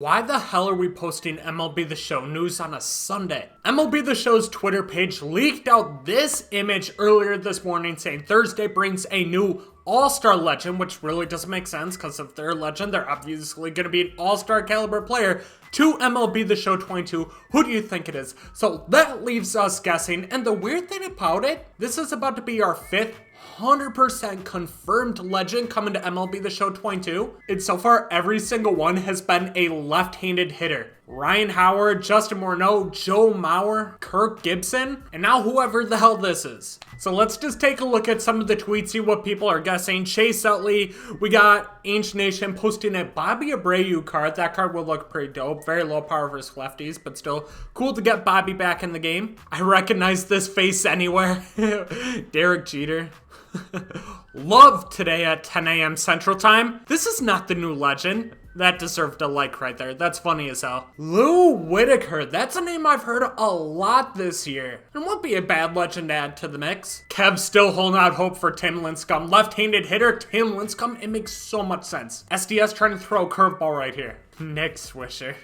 Why the hell are we posting MLB The Show news on a Sunday? MLB The Show's Twitter page leaked out this image earlier this morning saying Thursday brings a new all-star legend, which really doesn't make sense because if they're a legend, they're obviously going to be an all-star caliber player to MLB The Show 22. Who do you think it is? So that leaves us guessing, and the weird thing about it, this is about to be our fifth 100% confirmed legend coming to MLB The Show 22. And so far, every single one has been a left-handed hitter. Ryan Howard, Justin Morneau, Joe Mauer, Kirk Gibson, and now whoever the hell this is. So let's just take a look at some of the tweets, see what people are guessing. Chase Utley, we got Ainge Nation posting a Bobby Abreu card. That card will look pretty dope. Very low power versus lefties, but still cool to get Bobby back in the game. I recognize this face anywhere. Derek Jeter. Love today at 10 a.m. Central Time. This is not the new legend. That deserved a like right there. That's funny as hell. Lou Whitaker. That's a name I've heard a lot this year. And won't be a bad legend to add to the mix. Kev still holding out hope for Tim Lincecum. Left-handed hitter, Tim Lincecum. It makes so much sense. SDS trying to throw a curveball right here. Nick Swisher.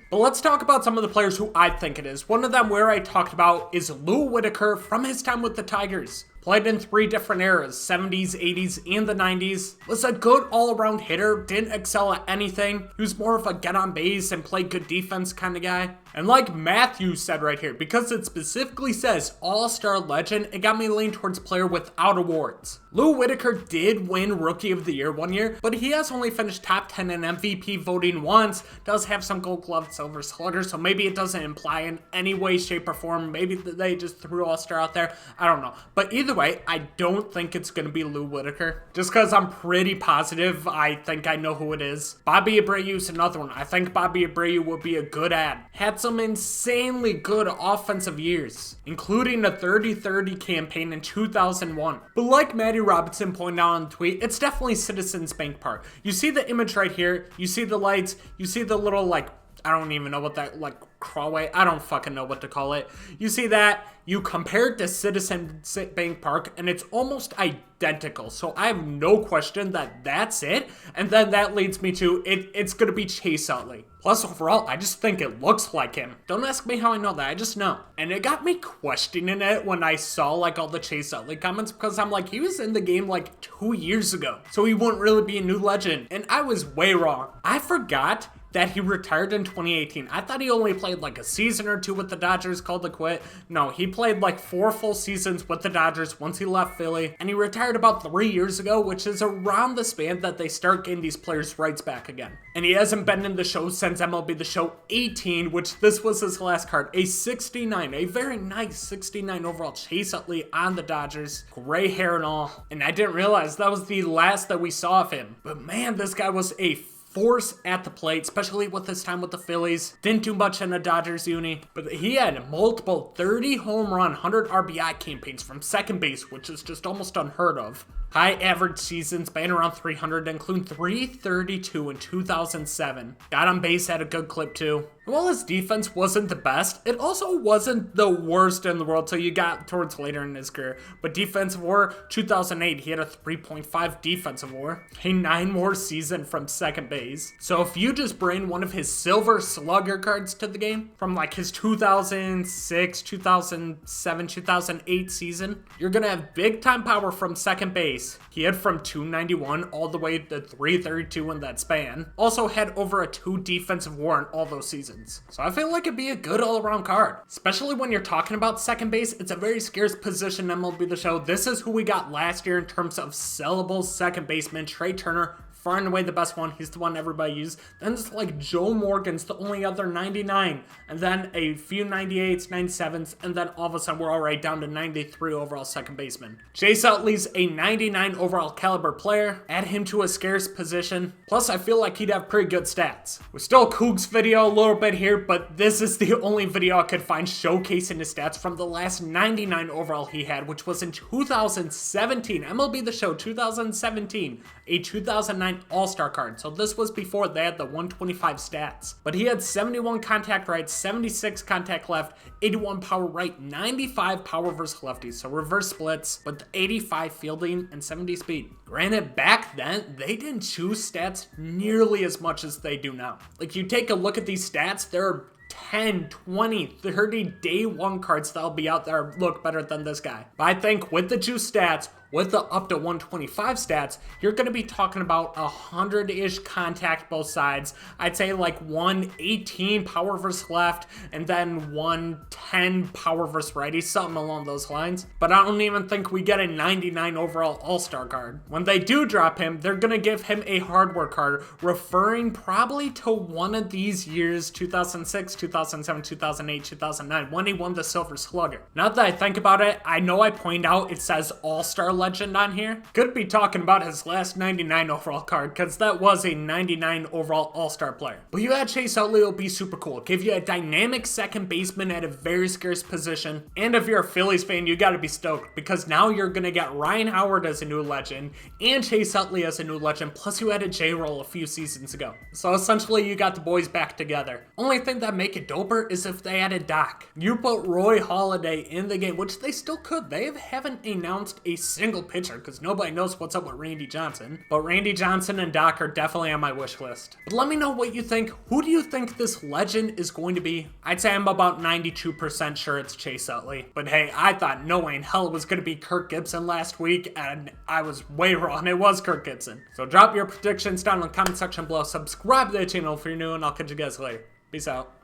But let's talk about some of the players who I think it is. One of them where I talked about is Lou Whitaker from his time with the Tigers. Played in 3 different eras, 70s, 80s, and the 90s. Was a good all-around hitter, didn't excel at anything. He was more of a get-on-base and play good defense kind of guy. And like Matthew said right here, because it specifically says All-Star Legend, it got me leaning towards player without awards. Lou Whitaker did win Rookie of the Year one year, but he has only finished top 10 in MVP voting once, does have some Gold Glove, Silver Slugger, so maybe it doesn't imply in any way, shape, or form. Maybe they just threw All-Star out there. I don't know. But either way, I don't think it's going to be Lou Whitaker. Just because I'm pretty positive, I think I know who it is. Bobby Abreu's another one. I think Bobby Abreu would be a good ad. Had some insanely good offensive years, including a 30-30 campaign in 2001. But like Matty Robinson pointed out on the tweet, it's definitely Citizens Bank Park. You see the image right here, you see the lights, you see the little like, I don't even know what that, like, crawlway, I don't fucking know what to call it. You see that, you compare it to Citizens Bank Park, and it's almost identical. So I have no question that that's it. And then that leads me to, it's going to be Chase Utley. Plus, overall, I just think it looks like him. Don't ask me how I know that, I just know. And it got me questioning it when I saw, like, all the Chase Utley comments, because I'm like, he was in the game, like, 2 years ago. So he wouldn't really be a new legend. And I was way wrong. I forgot that he retired in 2018. I thought he only played like a season or 2 with the Dodgers, called to quit. No, he played like 4 full seasons with the Dodgers once he left Philly, and he retired about 3 years ago, which is around the span that they start getting these players' rights back again. And he hasn't been in the show since MLB The Show 18, which this was his last card. A 69, a very nice 69 overall Chase Utley on the Dodgers. Gray hair and all. And I didn't realize that was the last that we saw of him. But man, this guy was a force at the plate, especially with his time with the Phillies. Didn't do much in the Dodgers uni, but he had multiple 30 home run, 100 RBI campaigns from second base, which is just almost unheard of. High average seasons, batting around 300, including 332 in 2007. Got on base at a good clip too. And while his defense wasn't the best, it also wasn't the worst in the world till you got towards later in his career. But defensive WAR, 2008, he had a 3.5 defensive WAR. A 9 WAR season from second base. So if you just bring one of his Silver Slugger cards to the game, from like his 2006, 2007, 2008 season, you're gonna have big time power from second base. He had from 291 all the way to 332 in that span. Also had over a 2 defensive WAR in all those seasons. So I feel like it'd be a good all-around card. Especially when you're talking about second base, it's a very scarce position in MLB The Show. This is who we got last year in terms of sellable second baseman, Trey Turner. Far and away the best one. He's the one everybody used. Then it's like Joe Morgan's the only other 99. And then a few 98s, 97s. And then all of a sudden we're already down to 93 overall second baseman. Chase Utley's a 99 overall caliber player. Add him to a scarce position. Plus I feel like he'd have pretty good stats. We're still a Cougs video a little bit here, but this is the only video I could find showcasing his stats from the last 99 overall he had, which was in 2017. MLB The Show 2017. A 2009 99 All-Star card. So this was before they had the 125 stats. But he had 71 contact right, 76 contact left, 81 power right, 95 power versus lefties. So reverse splits, but 85 fielding and 70 speed. Granted, back then, they didn't choose stats nearly as much as they do now. Like, you take a look at these stats, there are 10, 20, 30 day one cards that'll be out there look better than this guy. But I think with the juice stats, with the up to 125 stats, you're going to be talking about 100-ish contact both sides. I'd say like 118 power versus left, and then 110 power versus righty, something along those lines. But I don't even think we get a 99 overall All-Star card. When they do drop him, they're going to give him a hardware card, referring probably to one of these years, 2006, 2007, 2008, 2009, when he won the Silver Slugger. Now that I think about it, I know I point out it says All-Star Legend on here. Could be talking about his last 99 overall card, because that was a 99 overall All-Star player. But you had Chase Utley, will be super cool. Give you a dynamic second baseman at a very scarce position. And if you're a Phillies fan, you gotta be stoked, because now you're gonna get Ryan Howard as a new legend, and Chase Utley as a new legend, plus you added J-Roll a few seasons ago. So essentially, you got the boys back together. Only thing that make it doper is if they added Doc. You put Roy Halladay in the game, which they still could. They haven't announced a single pitcher because nobody knows what's up with Randy Johnson. But Randy Johnson and Doc are definitely on my wish list. But let me know what you think. Who do you think this legend is going to be? I'd say I'm about 92% sure it's Chase Utley. But hey, I thought no way in hell it was going to be Kirk Gibson last week, and I was way wrong. It was Kirk Gibson. So drop your predictions down in the comment section below. Subscribe to the channel if you're new, and I'll catch you guys later. Peace out.